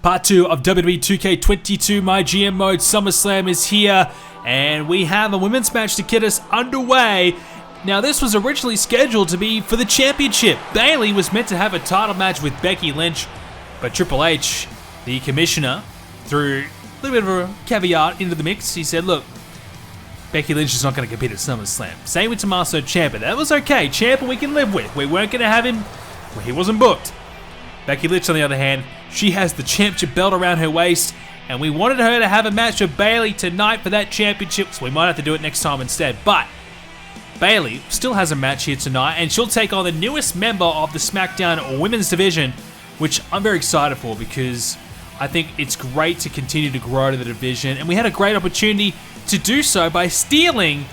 Part 2 of WWE 2k22 MyGM Mode. Summerslam is here, and we have a women's match to get us underway. Now, this was originally scheduled to be for the championship. Bayley was meant to have a title match with Becky Lynch, but Triple H, the commissioner, threw a little bit of a caveat into the mix. He said, look, Becky Lynch is not going to compete at SummerSlam. Same with Tommaso Ciampa. That was okay. Ciampa we can live with. We weren't going to have him. Well, he wasn't booked. Becky Lynch, on the other hand, she has the championship belt around her waist, and we wanted her to have a match with Bayley tonight for that championship, so we might have to do it next time instead. But Bayley still has a match here tonight, and she'll take on the newest member of the Smackdown women's division, which I'm very excited for because I think it's great to continue to grow to the division, and we had a great opportunity to do so by stealing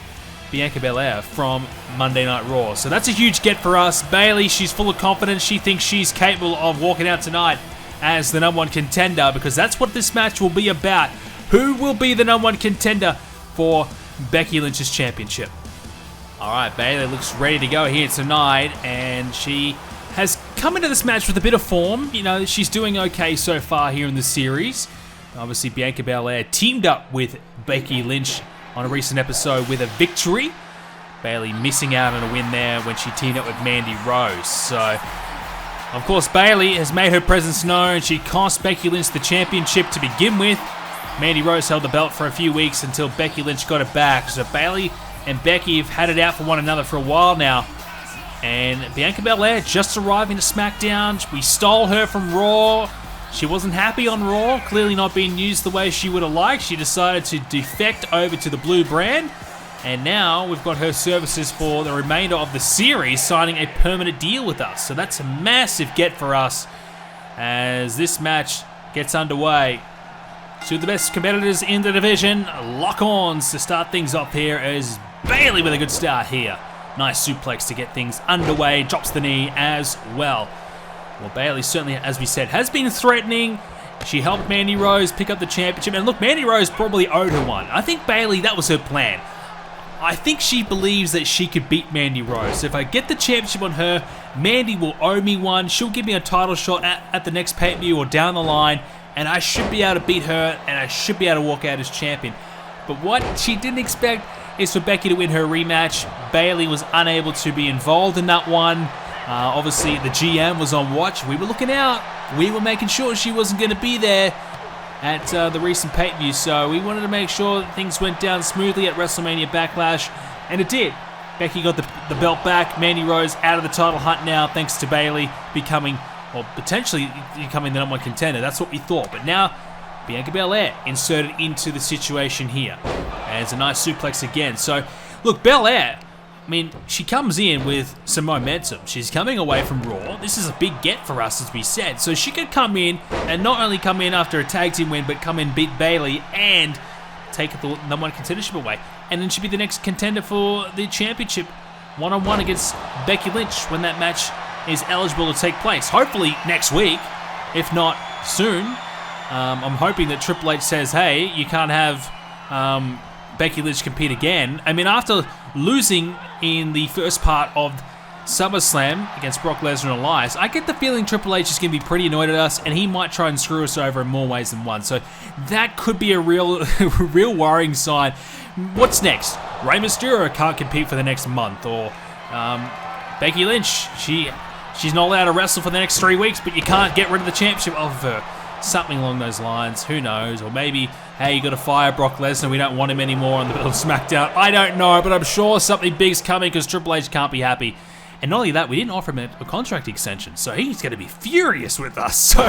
Bianca Belair from Monday Night Raw. So that's a huge get for us. Bayley, she's full of confidence. She thinks she's capable of walking out tonight as the #1 contender because that's what this match will be about. Who will be the #1 contender for Becky Lynch's championship? Alright, Bayley looks ready to go here tonight, and she has come into this match with a bit of form. You know, she's doing okay so far here in the series. Obviously, Bianca Belair teamed up with Becky Lynch on a recent episode with a victory. Bayley missing out on a win there when she teamed up with Mandy Rose. So, of course, Bayley has made her presence known. She cost Becky Lynch the championship to begin with. Mandy Rose held the belt for a few weeks until Becky Lynch got it back. So Bayley and Becky have had it out for one another for a while now. And Bianca Belair just arriving to SmackDown. We stole her from Raw. She wasn't happy on Raw, clearly not being used the way she would have liked. She decided to defect over to the Blue brand, and now we've got her services for the remainder of the series, signing a permanent deal with us. So that's a massive get for us as this match gets underway. Two of the best competitors in the division, lock-ons to start things off here as Bayley with a good start here. Nice suplex to get things underway, drops the knee as well. Well, Bayley certainly, as we said, has been threatening. She helped Mandy Rose pick up the championship. And look, Mandy Rose probably owed her one. I think Bayley, that was her plan. I think she believes that she could beat Mandy Rose. So if I get the championship on her, Mandy will owe me one. She'll give me a title shot at the next pay-per-view or down the line. And I should be able to beat her, and I should be able to walk out as champion. But what she didn't expect is for Becky to win her rematch. Bayley was unable to be involved in that one. Obviously, the GM was on watch. We were looking out. We were making sure she wasn't going to be there at the recent pay-per-view. So we wanted to make sure that things went down smoothly at WrestleMania Backlash. And it did. Becky got the belt back. Mandy Rose out of the title hunt now, thanks to Bayley becoming, or potentially becoming the #1 contender. That's what we thought. But now, Bianca Belair inserted into the situation here. And it's a nice suplex again. So, look, Belair, I mean, she comes in with some momentum. She's coming away from Raw. This is a big get for us, as we said. So she could come in, and not only come in after a tag team win, but come in, beat Bayley, and take the #1 contendership away. And then she'd be the next contender for the championship, one-on-one against Becky Lynch when that match is eligible to take place. Hopefully next week, if not soon. I'm hoping that Triple H says, hey, you can't have Becky Lynch compete again. I mean, after losing in the first part of SummerSlam against Brock Lesnar and Elias, I get the feeling Triple H is going to be pretty annoyed at us, and he might try and screw us over in more ways than one. So that could be a real worrying sign. What's next? Rey Mysterio can't compete for the next month, or Becky Lynch, she's not allowed to wrestle for the next 3 weeks, but you can't get rid of the championship of her. Something along those lines, who knows? Or maybe, hey, you got to fire Brock Lesnar, we don't want him anymore on the middle of SmackDown. I don't know, but I'm sure something big's coming because Triple H can't be happy. And not only that, we didn't offer him a contract extension, so he's going to be furious with us. So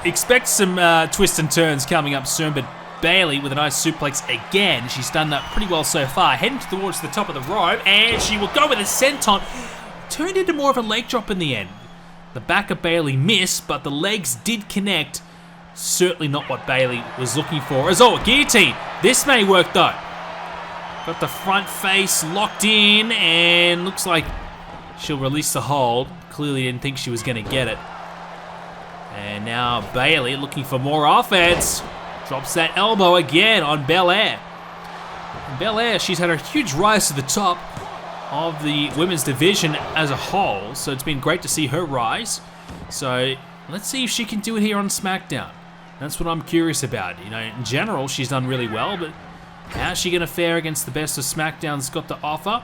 expect some twists and turns coming up soon, but Bayley with a nice suplex again. She's done that pretty well so far. Heading towards the top of the rope, and she will go with a senton. Turned into more of a leg drop in the end. The back of Bayley missed, but the legs did connect. Certainly not what Bayley was looking for. As a guillotine. This may work though. Got the front face locked in, and looks like she'll release the hold. Clearly didn't think she was going to get it. And now Bayley looking for more offense. Drops that elbow again on Belair. Belair, she's had a huge rise to the top of the women's division as a whole, so it's been great to see her rise. So Let's see if she can do it here on Smackdown. That's what I'm curious about. You know, in general, she's done really well, but how's she going to fare against the best of SmackDown's got to offer?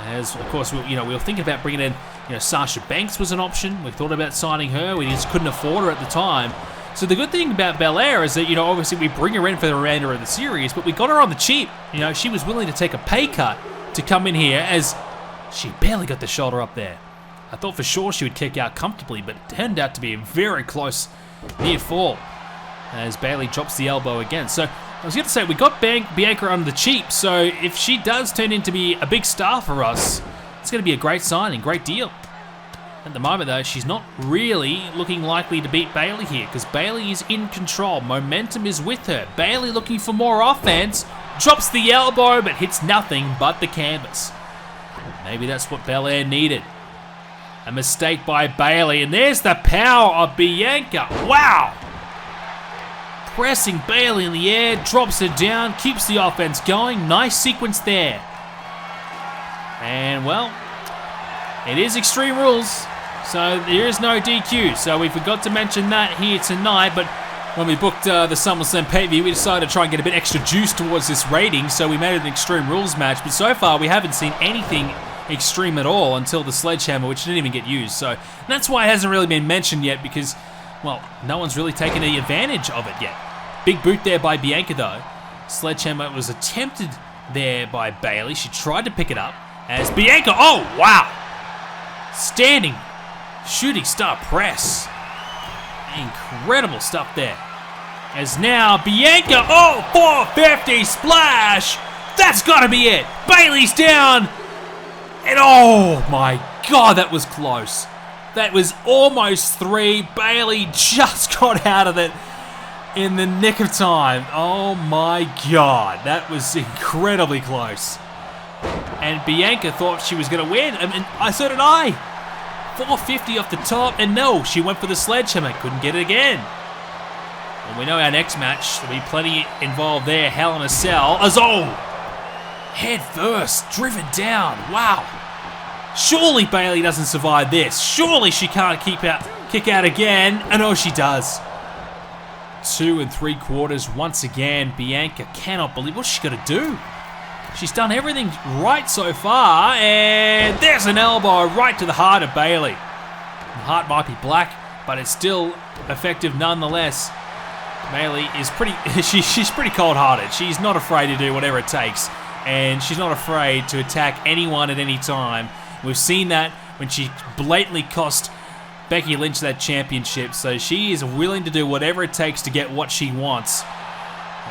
As, of course, we were thinking about bringing in, Sasha Banks was an option. We thought about signing her. We just couldn't afford her at the time. So the good thing about Belair is that, obviously we bring her in for the remainder of the series, but we got her on the cheap. She was willing to take a pay cut to come in here as she barely got the shoulder up there. I thought for sure she would kick out comfortably, but it turned out to be a very close near fall as Bayley drops the elbow again. So I was going to say, we got Bianca on the cheap, so if she does turn into be a big star for us, it's going to be a great signing, great deal. At the moment, though, she's not really looking likely to beat Bayley here because Bayley is in control. Momentum is with her. Bayley looking for more offense, drops the elbow, but hits nothing but the canvas. Maybe that's what Belair needed. A mistake by Bayley, and there's the power of Bianca. Wow! Pressing Bayley in the air, drops her down, keeps the offense going. Nice sequence there. And, well, it is Extreme Rules, so there is no DQ. So we forgot to mention that here tonight, but when we booked the Summerslam PPV, we decided to try and get a bit extra juice towards this rating, so we made it an Extreme Rules match. But so far, we haven't seen anything extreme at all until the sledgehammer, which didn't even get used. So that's why it hasn't really been mentioned yet because, well, no one's really taken any advantage of it yet. Big boot there by Bianca though. Sledgehammer was attempted there by Bayley. She tried to pick it up as Bianca, oh wow! Standing shooting star press. Incredible stuff there. As now Bianca, oh, 450 splash! That's gotta be it! Bayley's down! And oh my God, that was close. That was almost 3. Bayley just got out of it in the nick of time. Oh my God, that was incredibly close. And Bianca thought she was going to win, and so did I. 450 off the top, and no, she went for the sledgehammer, couldn't get it again. And we know our next match, there'll be plenty involved there. Hell in a Cell, as head first, driven down. Wow. Surely Bayley doesn't survive this. Surely she can't kick out again. And oh, she does. 2 3/4 once again. Bianca cannot believe what's she got to do. She's done everything right so far. And there's an elbow right to the heart of Bayley. The heart might be black, but it's still effective nonetheless. Bayley is she's pretty cold-hearted. She's not afraid to do whatever it takes. And she's not afraid to attack anyone at any time. We've seen that when she blatantly cost Becky Lynch that championship. So she is willing to do whatever it takes to get what she wants.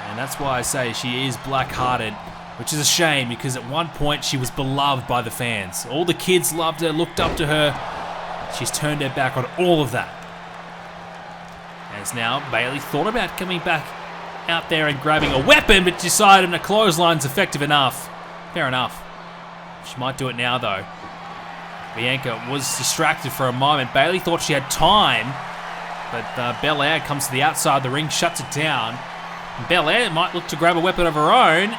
And that's why I say she is black-hearted, which is a shame because at one point she was beloved by the fans. All the kids loved her, looked up to her. She's turned her back on all of that. As now Bayley thought about coming back out there and grabbing a weapon, but decided a clothesline's effective enough. Fair enough. She might do it now, though. Bianca was distracted for a moment. Bayley thought she had time, but Belair comes to the outside of the ring, shuts it down. And Belair might look to grab a weapon of her own.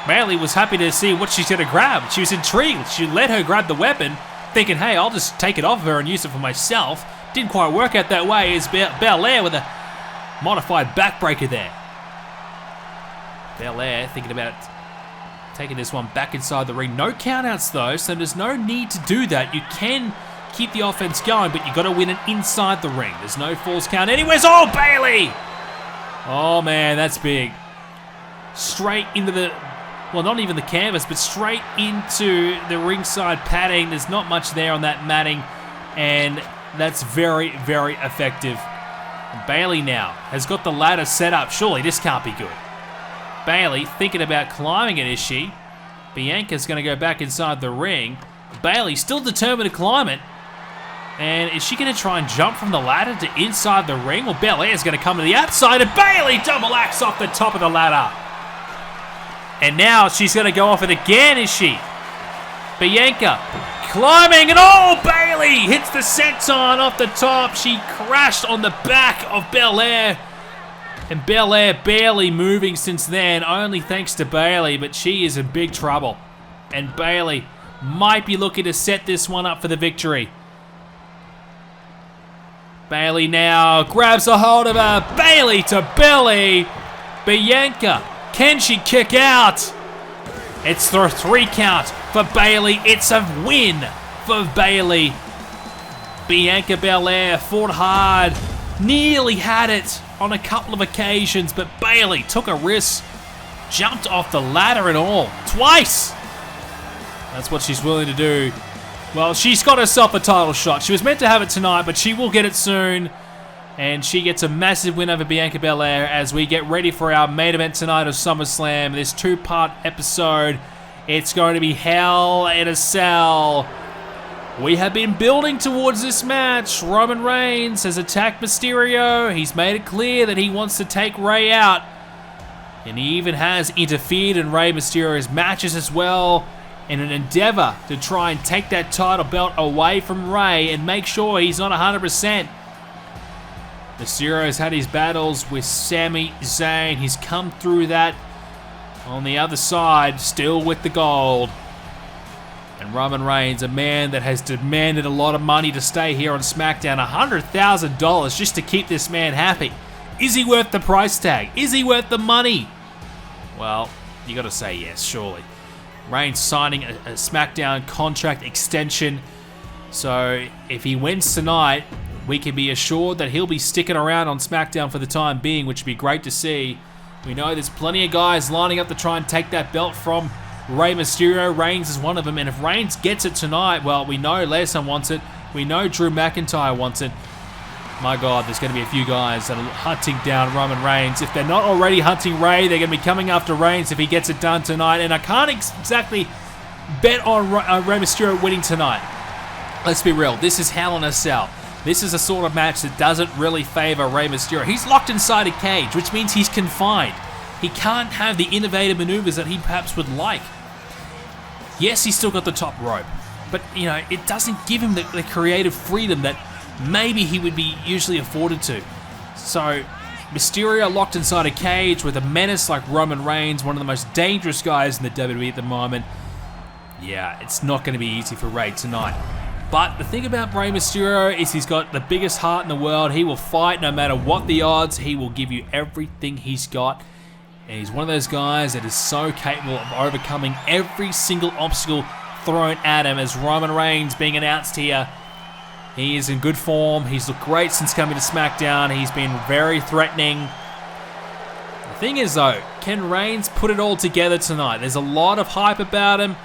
Bayley was happy to see what she's going to grab. She was intrigued. She let her grab the weapon, thinking, hey, I'll just take it off of her and use it for myself. Didn't quite work out that way as Belair with a modified backbreaker there. Belair thinking about taking this one back inside the ring. No countouts though, so there's no need to do that. You can keep the offense going, but you got to win it inside the ring. There's no falls count anywhere. Oh, Bayley! Oh man, that's big. Straight into the, well, not even the canvas, but straight into the ringside padding. There's not much there on that matting, and that's very, very effective. And Bayley now has got the ladder set up. Surely this can't be good. Bayley thinking about climbing it, is she? Bianca's going to go back inside the ring. Bayley still determined to climb it. And is she going to try and jump from the ladder to inside the ring? Well, Belair's going to come to the outside, and Bayley double axe off the top of the ladder. And now she's going to go off it again, is she? Bianca climbing, and oh, Bayley hits the senton off the top. She crashed on the back of Belair. And Belair barely moving since then, only thanks to Bayley, but she is in big trouble. And Bayley might be looking to set this one up for the victory. Bayley now grabs a hold of her. Bayley to belly. Bianca, can she kick out? It's the 3 count for Bayley. It's a win for Bayley. Bianca Belair fought hard. Nearly had it on a couple of occasions, but Bayley took a risk. Jumped off the ladder and all. Twice! That's what she's willing to do. Well, she's got herself a title shot. She was meant to have it tonight, but she will get it soon. And she gets a massive win over Bianca Belair as we get ready for our main event tonight of SummerSlam. This 2-part episode. It's going to be Hell in a Cell. We have been building towards this match. Roman Reigns has attacked Mysterio. He's made it clear that he wants to take Rey out. And he even has interfered in Rey Mysterio's matches as well in an endeavor to try and take that title belt away from Rey and make sure he's not 100%. Mysterio has had his battles with Sami Zayn. He's come through that on the other side, still with the gold. And Roman Reigns, a man that has demanded a lot of money to stay here on Smackdown, $100,000 just to keep this man happy. Is he worth the price tag? Is he worth the money? Well, you got to say yes, surely. Reigns signing a Smackdown contract extension. So if he wins tonight, we can be assured that he'll be sticking around on SmackDown for the time being, which would be great to see. We know there's plenty of guys lining up to try and take that belt from Rey Mysterio. Reigns is one of them, and if Reigns gets it tonight, well, we know Lesnar wants it. We know Drew McIntyre wants it. My God, there's going to be a few guys that are hunting down Roman Reigns. If they're not already hunting Rey, they're going to be coming after Reigns if he gets it done tonight. And I can't exactly bet on Rey Mysterio winning tonight. Let's be real. This is Hell in a Cell. This is a sort of match that doesn't really favor Rey Mysterio. He's locked inside a cage, which means he's confined. He can't have the innovative maneuvers that he perhaps would like. Yes, he's still got the top rope, but you know, it doesn't give him the creative freedom that maybe he would be usually afforded to. So Mysterio locked inside a cage with a menace like Roman Reigns, one of the most dangerous guys in the WWE at the moment. Yeah, it's not going to be easy for Rey tonight. But the thing about Rey Mysterio is he's got the biggest heart in the world. He will fight no matter what the odds. He will give you everything he's got. And he's one of those guys that is so capable of overcoming every single obstacle thrown at him. As Roman Reigns being announced here, he is in good form. He's looked great since coming to SmackDown. He's been very threatening. The thing is though, can Reigns put it all together tonight? There's a lot of hype about him,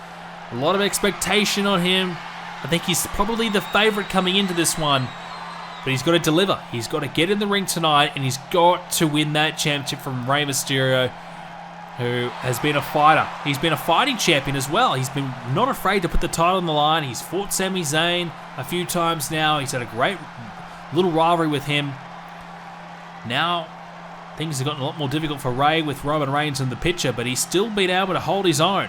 a lot of expectation on him. I think he's probably the favorite coming into this one, but he's got to deliver. He's got to get in the ring tonight, and he's got to win that championship from Rey Mysterio, who has been a fighter. He's been a fighting champion as well. He's been not afraid to put the title on the line. He's fought Sami Zayn a few times now. He's had a great little rivalry with him. Now, things have gotten a lot more difficult for Rey with Roman Reigns in the picture, but he's still been able to hold his own.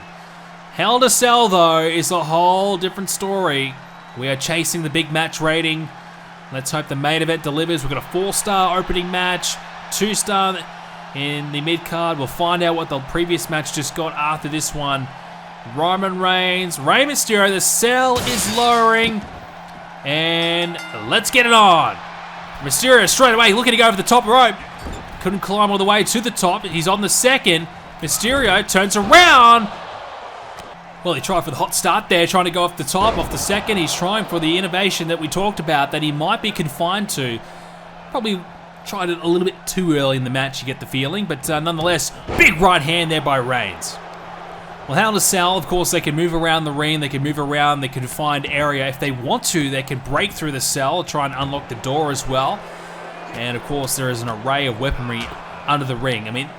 Hell in a Cell, though, is a whole different story. We are chasing the big match rating. Let's hope the main event delivers. We've got a 4-star opening match, 2-star in the mid-card. We'll find out what the previous match just got after this one. Roman Reigns, Rey Mysterio, the cell is lowering. And let's get it on. Mysterio straight away looking to go over the top rope. Couldn't climb all the way to the top. He's on the second. Mysterio turns around. Well, he tried for the hot start there, trying to go off the top, off the second. He's trying for the innovation that we talked about that he might be confined to. Probably tried it a little bit too early in the match, you get the feeling. But nonetheless, big right hand there by Reigns. Well, Hell in a Cell, of course, they can move around the ring. They can move around the confined area. If they want to, they can break through the cell, try and unlock the door as well. And, of course, there is an array of weaponry under the ring. I mean,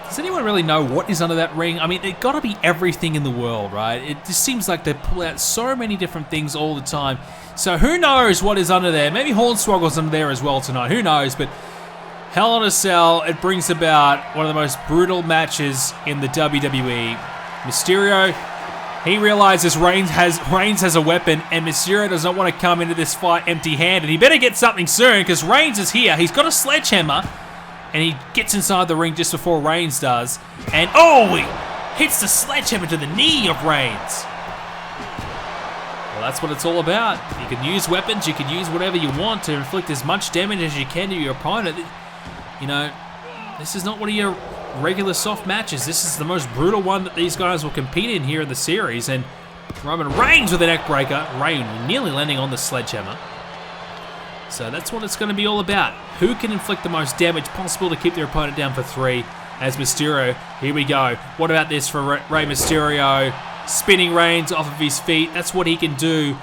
does anyone really know what is under that ring? I mean, it's got to be everything in the world, right? It just seems like they pull out so many different things all the time. So who knows what is under there? Maybe Hornswoggle's under there as well tonight. Who knows? But Hell in a Cell, it brings about one of the most brutal matches in the WWE. Mysterio, he realizes Reigns has a weapon, and Mysterio does not want to come into this fight empty-handed. He better get something soon, because Reigns is here. He's got a sledgehammer. And he gets inside the ring just before Reigns does. And, oh, he hits the sledgehammer to the knee of Reigns. Well, that's what it's all about. You can use weapons, you can use whatever you want to inflict as much damage as you can to your opponent. You know, this is not one of your regular soft matches. This is the most brutal one that these guys will compete in here in the series. And Roman Reigns with a neck breaker. Reigns nearly landing on the sledgehammer. So that's what it's going to be all about. Who can inflict the most damage possible to keep their opponent down for 3? As Mysterio, here we go. What about this for Rey Mysterio? Spinning Reigns off of his feet. That's what he can do.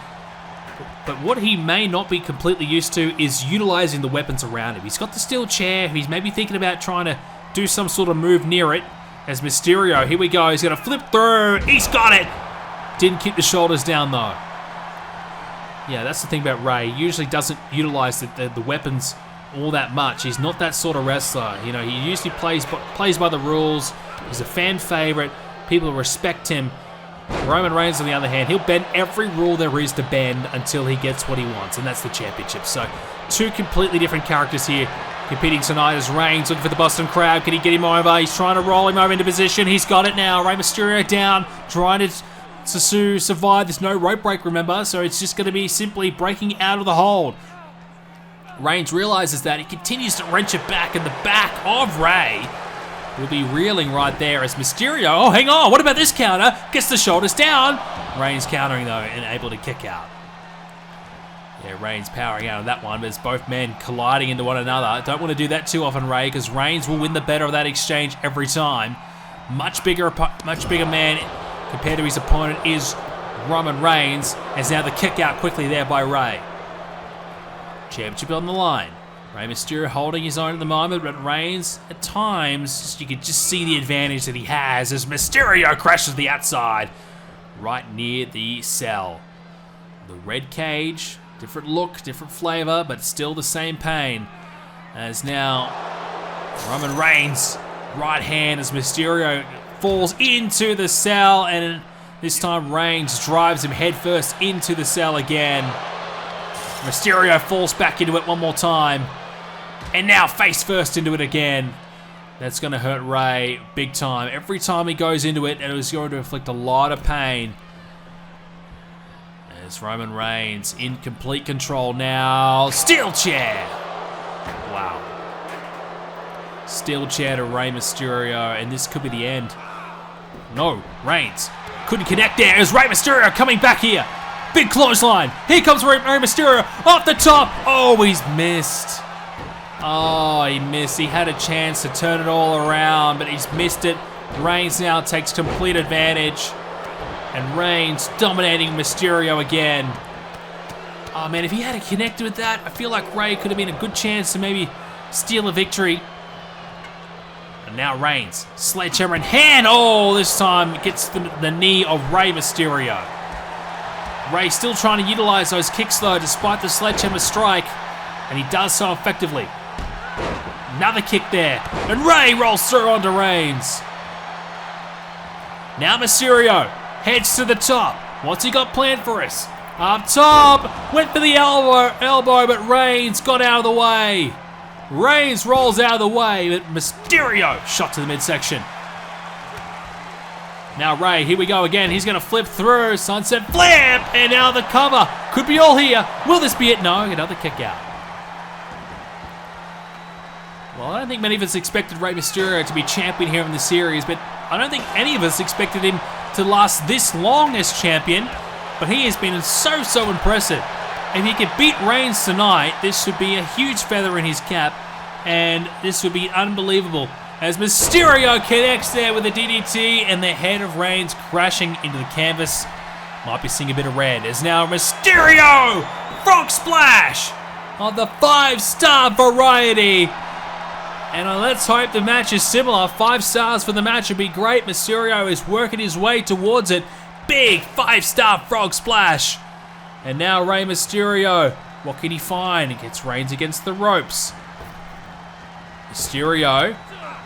But what he may not be completely used to is utilizing the weapons around him. He's got the steel chair. He's maybe thinking about trying to do some sort of move near it. As Mysterio, here we go. He's going to flip through. He's got it. Didn't keep the shoulders down though. Yeah, that's the thing about Rey. He usually doesn't utilize the weapons all that much. He's not that sort of wrestler. You know, he usually plays by the rules. He's a fan favorite. People respect him. Roman Reigns, on the other hand, he'll bend every rule there is to bend until he gets what he wants, and that's the championship. So, two completely different characters here competing tonight as Reigns looking for the Boston Crab. Can he get him over? He's trying to roll him over into position. He's got it now. Rey Mysterio down, trying to survive. There's no rope break, remember, so it's just going to be simply breaking out of the hold. Reigns realizes that. He continues to wrench it back, in the back of Rey will be reeling right there as Mysterio, oh, hang on, what about this counter? Gets the shoulders down. Reigns countering, though, and able to kick out. Yeah, Reigns powering out of that one, but it's both men colliding into one another. Don't want to do that too often, Rey, because Reigns will win the better of that exchange every time. Much bigger man compared to his opponent is Roman Reigns, as now the kick out quickly there by Rey. Championship on the line. Rey Mysterio holding his own at the moment, but Reigns, at times, you can just see the advantage that he has as Mysterio crashes the outside right near the cell. The red cage, different look, different flavor, but still the same pain. As now, Roman Reigns, right hand as Mysterio falls into the cell, and this time Reigns drives him headfirst into the cell again. Mysterio falls back into it one more time. And now face first into it again. That's going to hurt Rey big time. Every time he goes into it, it is going to inflict a lot of pain. There's Roman Reigns in complete control now. Steel chair. Wow. Steel chair to Rey Mysterio, and this could be the end. No, Reigns couldn't connect there. As Rey Mysterio coming back here. Big clothesline. Here comes Rey Mysterio off the top. Oh, he's missed. Oh, he missed. He had a chance to turn it all around, but he's missed it. Reigns now takes complete advantage. And Reigns dominating Mysterio again. Oh, man, if he had connected with that, I feel like Rey could have been a good chance to maybe steal a victory. And now Reigns, sledgehammer in hand. Oh, this time gets the knee of Rey Mysterio. Rey still trying to utilize those kicks, though, despite the sledgehammer strike. And he does so effectively. Another kick there. And Rey rolls through onto Reigns. Now Mysterio heads to the top. What's he got planned for us? Up top. Went for the elbow, but Reigns got out of the way. Reigns rolls out of the way, but Mysterio shot to the midsection. Now Rey, here we go again. He's going to flip through. Sunset flip. And now the cover. Could be all here. Will this be it? No, another kick out. Well, I don't think many of us expected Rey Mysterio to be champion here in the series, but I don't think any of us expected him to last this long as champion, but he has been so impressive. If he could beat Reigns tonight, this would be a huge feather in his cap, and this would be unbelievable. As Mysterio connects there with a DDT, and the head of Reigns crashing into the canvas. Might be seeing a bit of red, as now Mysterio! Frog Splash! On the 5-star variety! And let's hope the match is similar. 5 stars for the match would be great. Mysterio is working his way towards it. Big 5-star frog splash. And now Rey Mysterio. What can he find? He gets Reigns against the ropes. Mysterio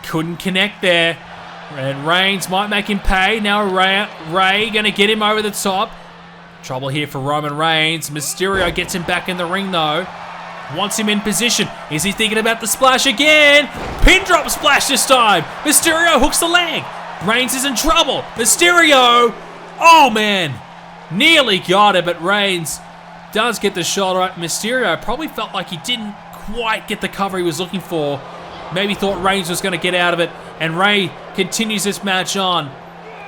couldn't connect there. And Reigns might make him pay. Now Rey going to get him over the top. Trouble here for Roman Reigns. Mysterio gets him back in the ring though. Wants him in position. Is he thinking about the splash again? Pin drop splash this time. Mysterio hooks the leg. Reigns is in trouble. Mysterio. Oh, man. Nearly got it, but Reigns does get the shoulder up. Mysterio probably felt like he didn't quite get the cover he was looking for. Maybe thought Reigns was going to get out of it. And Rey continues this match on.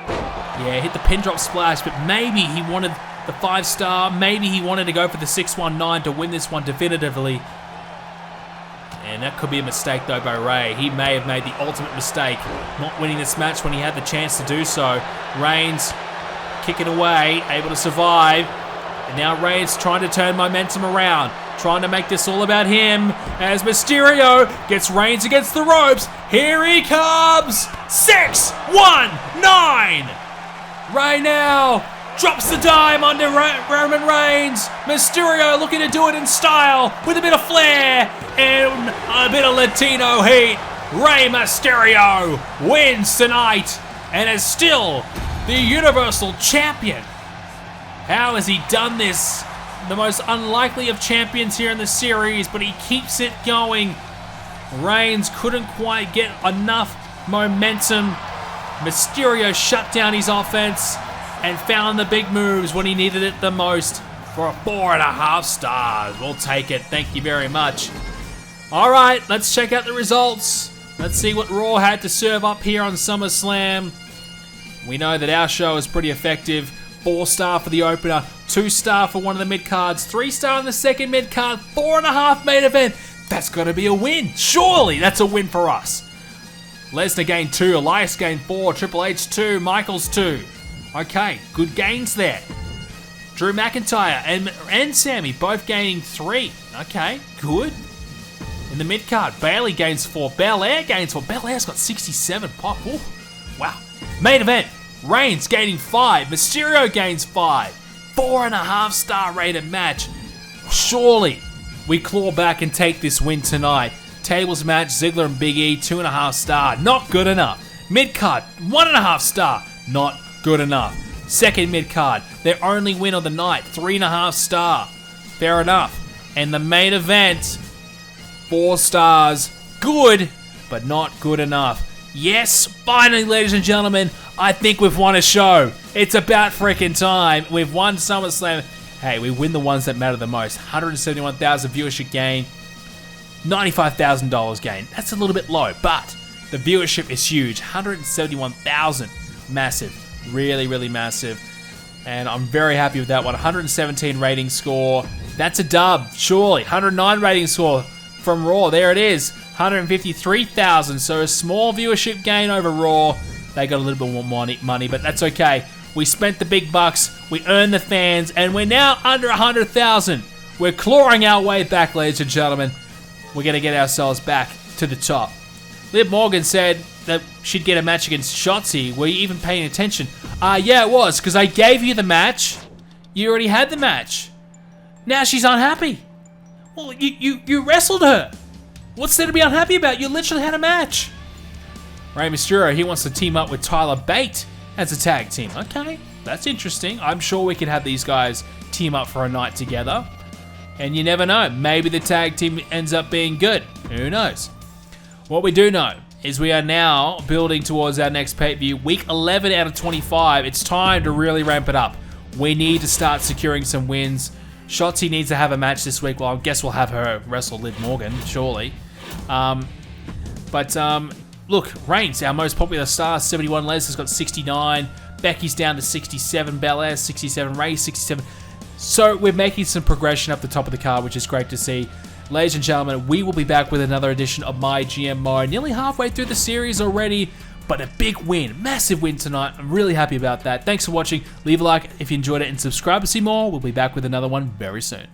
Yeah, hit the pin drop splash, but maybe he wanted the 5-star. Maybe he wanted to go for the 619 to win this one definitively. And that could be a mistake though by Rey. He may have made the ultimate mistake, not winning this match when he had the chance to do so. Reigns kicking away, able to survive. And now Reigns trying to turn momentum around, trying to make this all about him as Mysterio gets Reigns against the ropes. Here he comes! 619! Rey now drops the dime under Roman Reigns. Mysterio looking to do it in style with a bit of flair and a bit of Latino heat. Rey Mysterio wins tonight and is still the Universal Champion. How has he done this? The most unlikely of champions here in the series, but he keeps it going. Reigns couldn't quite get enough momentum. Mysterio shut down his offense and found the big moves when he needed it the most for 4.5 stars. We'll take it. Thank you very much. All right, let's check out the results. Let's see what Raw had to serve up here on SummerSlam. We know that our show is pretty effective. 4-star for the opener, 2-star for one of the mid-cards, 3-star in the second mid-card, 4.5 main event. That's got to be a win. Surely that's a win for us. Lesnar gained 2, Elias gained 4, Triple H 2, Michaels 2. Okay, good gains there. Drew McIntyre and Sammy both gaining 3. Okay, good. In the mid-card, Bayley gains 4, Belair gains 4. Belair's got 67 pop. Ooh, wow. Main event, Reigns gaining 5, Mysterio gains 5. 4.5-star rated match. Surely we claw back and take this win tonight. Tables match, Ziggler and Big E, 2.5-star. Not good enough. Mid-card, 1.5-star. Not good enough. Second mid-card, their only win of the night, 3.5-star. Fair enough. And the main event, 4 stars. Good, but not good enough. Yes, finally, ladies and gentlemen, I think we've won a show. It's about freaking time. We've won SummerSlam. Hey, we win the ones that matter the most. 171,000 viewership gain, $95,000 gain. That's a little bit low, but the viewership is huge. 171,000. Massive. Really, really massive. And I'm very happy with that one. 117 rating score. That's a dub, surely. 109 rating score from Raw. There it is. 153,000. So a small viewership gain over Raw. They got a little bit more money, but that's okay. We spent the big bucks. We earned the fans, and we're now under 100,000. We're clawing our way back, ladies and gentlemen. We're going to get ourselves back to the top. Liv Morgan said that she'd get a match against Shotzi. Were you even paying attention? Yeah, it was, because I gave you the match. You already had the match. Now she's unhappy. Well, you wrestled her. What's there to be unhappy about? You literally had a match. Rey Mysterio, he wants to team up with Tyler Bate as a tag team. Okay, that's interesting. I'm sure we could have these guys team up for a night together. And you never know. Maybe the tag team ends up being good. Who knows? What we do know is we are now building towards our next pay-per-view. Week 11 out of 25. It's time to really ramp it up. We need to start securing some wins. Shotzi needs to have a match this week. Well, I guess we'll have her wrestle Liv Morgan, surely. Look, Reigns, our most popular star, 71. Lesnar's got 69. Becky's down to 67. Belair, 67. Rey, 67. So we're making some progression up the top of the card, which is great to see. Ladies and gentlemen, we will be back with another edition of MyGM Mode. Nearly halfway through the series already, but a big win, massive win tonight. I'm really happy about that. Thanks for watching. Leave a like if you enjoyed it and subscribe to see more. We'll be back with another one very soon.